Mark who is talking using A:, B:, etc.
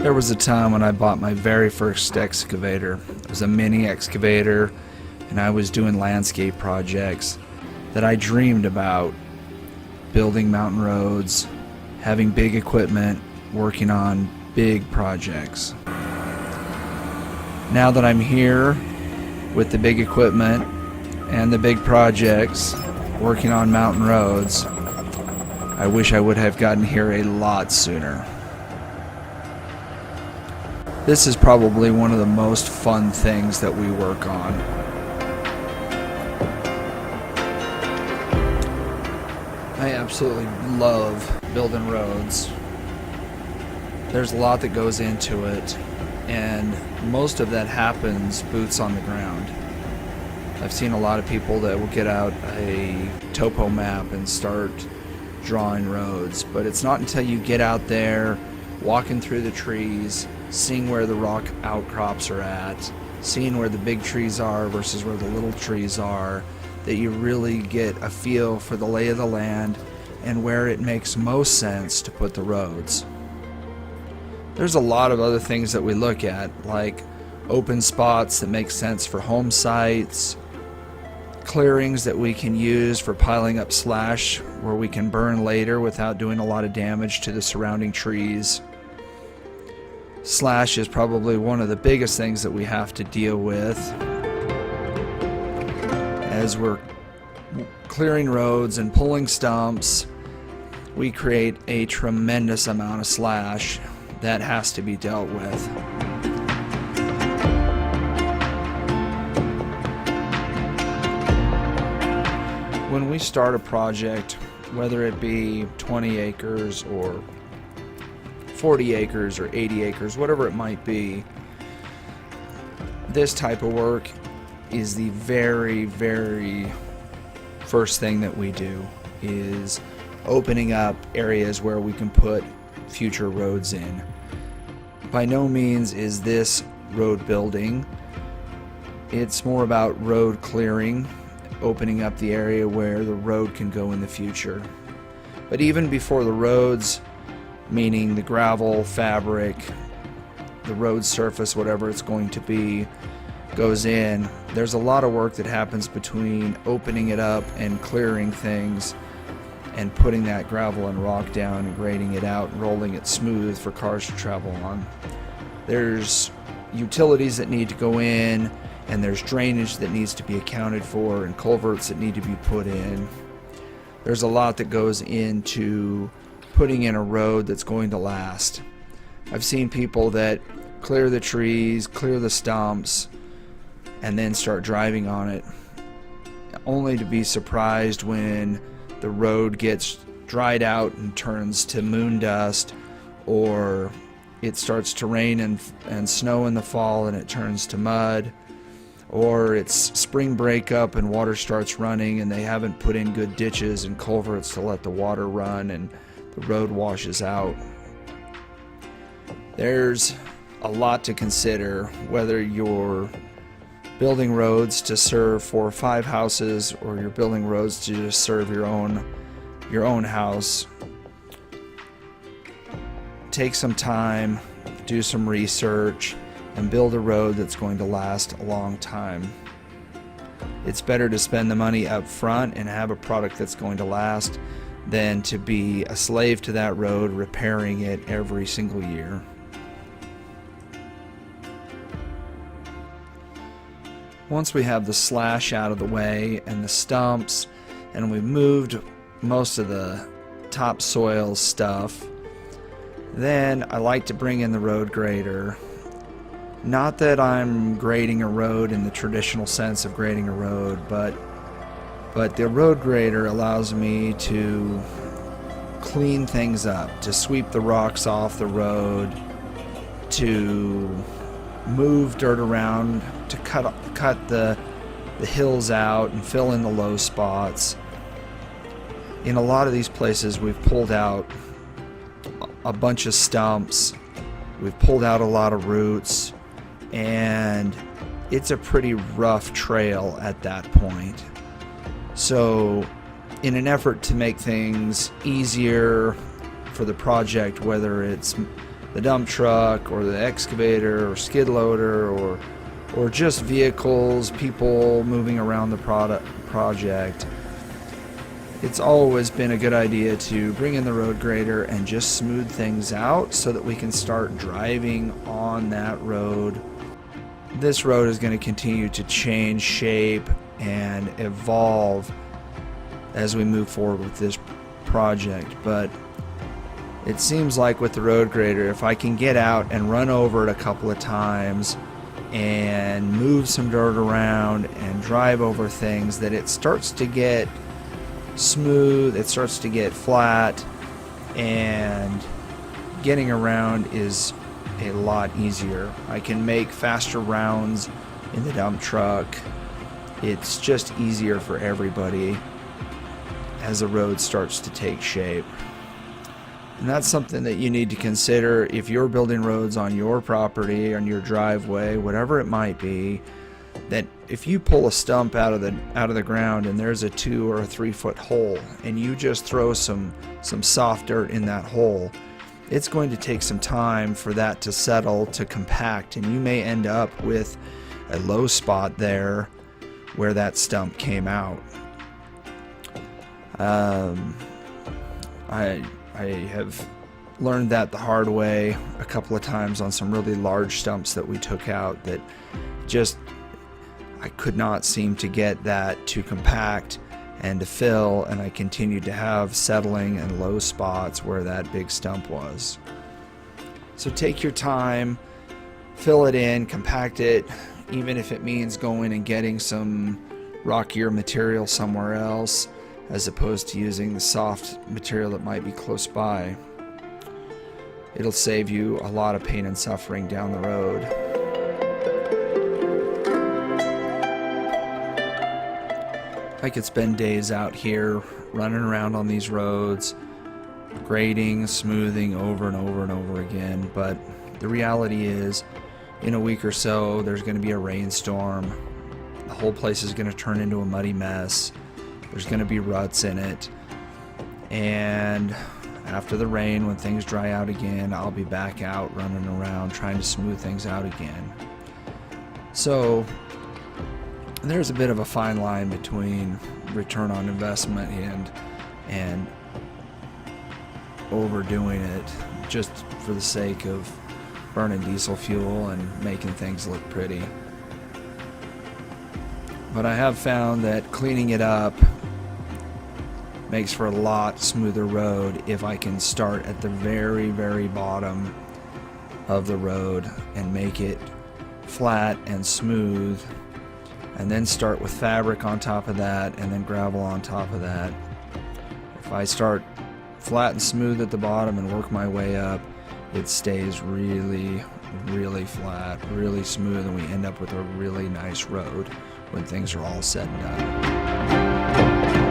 A: There was a time when I bought my very first excavator. It was a mini excavator, and I was doing landscape projects that I dreamed about: building mountain roads, having big equipment, working on big projects. Now that I'm here with the big equipment and the big projects, working on mountain roads, I wish I would have gotten here a lot sooner. This is probably one of the most fun things that we work on. I absolutely love building roads. There's a lot that goes into it, and most of that happens boots on the ground. I've seen a lot of people that will get out a topo map and start drawing roads, but it's not until you get out there, walking through the trees, seeing where the rock outcrops are at, seeing where the big trees are versus where the little trees are, that you really get a feel for the lay of the land and where it makes most sense to put the roads. There's a lot of other things that we look at, like open spots that make sense for home sites, clearings that we can use for piling up slash where we can burn later without doing a lot of damage to the surrounding trees. Slash is probably one of the biggest things that we have to deal with as we're clearing roads and pulling stumps. We create a tremendous amount of slash that has to be dealt with. When we start a project, whether it be 20 acres or 40 acres or 80 acres, whatever it might be, this type of work is the very, very first thing that we do, is opening up areas where we can put future roads in. By no means is this road building. It's more about road clearing, opening up the area where the road can go in the future. But even before the roads, meaning the gravel, fabric, the road surface, whatever it's going to be, goes in, there's a lot of work that happens between opening it up and clearing things and putting that gravel and rock down and grading it out and rolling it smooth for cars to travel on. There's utilities that need to go in, and there's drainage that needs to be accounted for, and culverts that need to be put in. There's a lot that goes into putting in a road that's going to last. I've seen people that clear the trees, clear the stumps, and then start driving on it, only to be surprised when the road gets dried out and turns to moon dust, or it starts to rain and snow in the fall and it turns to mud, or it's spring breakup and water starts running and they haven't put in good ditches and culverts to let the water run and the road washes out. There's a lot to consider, whether you're building roads to serve 4 or 5 houses or you're building roads to just serve your own house. Take some time, do some research, and build a road that's going to last a long time. It's better to spend the money up front and have a product that's going to last than to be a slave to that road, repairing it every single year. Once we have the slash out of the way and the stumps, and we've moved most of the topsoil stuff, then I like to bring in the road grader. Not that I'm grading a road in the traditional sense of grading a road, but the road grader allows me to clean things up, to sweep the rocks off the road, to move dirt around, to cut the hills out and fill in the low spots. In a lot of these places we've pulled out a bunch of stumps, we've pulled out a lot of roots, and it's a pretty rough trail at that point. So in an effort to make things easier for the project, whether it's the dump truck or the excavator or skid loader or just vehicles, people moving around the project, it's always been a good idea to bring in the road grader and just smooth things out so that we can start driving on that road. This road is going to continue to change shape and evolve as we move forward with this project, but it seems like with the road grader, if I can get out and run over it a couple of times and move some dirt around and drive over things, that it starts to get smooth, it starts to get flat, and getting around is a lot easier. I can make faster rounds in the dump truck. It's just easier for everybody as the road starts to take shape. And that's something that you need to consider if you're building roads on your property, on your driveway, whatever it might be, that if you pull a stump out of the ground and there's a 2 or 3 foot hole and you just throw some soft dirt in that hole, it's going to take some time for that to settle, to compact, and you may end up with a low spot there where that stump came out. I have learned that the hard way a couple of times on some really large stumps that we took out, that just I could not seem to get that to compact and to fill, and I continued to have settling and low spots where that big stump was. So take your time, fill it in, compact it, even if it means going and getting some rockier material somewhere else as opposed to using the soft material that might be close by. It'll save you a lot of pain and suffering down the road. I could spend days out here running around on these roads, grading, smoothing over and over and over again, but the reality is, in a week or so, there's going to be a rainstorm. The whole place is going to turn into a muddy mess. There's going to be ruts in it, and after the rain, when things dry out again, I'll be back out running around trying to smooth things out again. So there's a bit of a fine line between return on investment and overdoing it just for the sake of burning diesel fuel and making things look pretty. But I have found that cleaning it up makes for a lot smoother road if I can start at the very, very bottom of the road and make it flat and smooth, and then start with fabric on top of that and then gravel on top of that. If I start flat and smooth at the bottom and work my way up, it stays really, really flat, really smooth, and we end up with a really nice road when things are all said and done.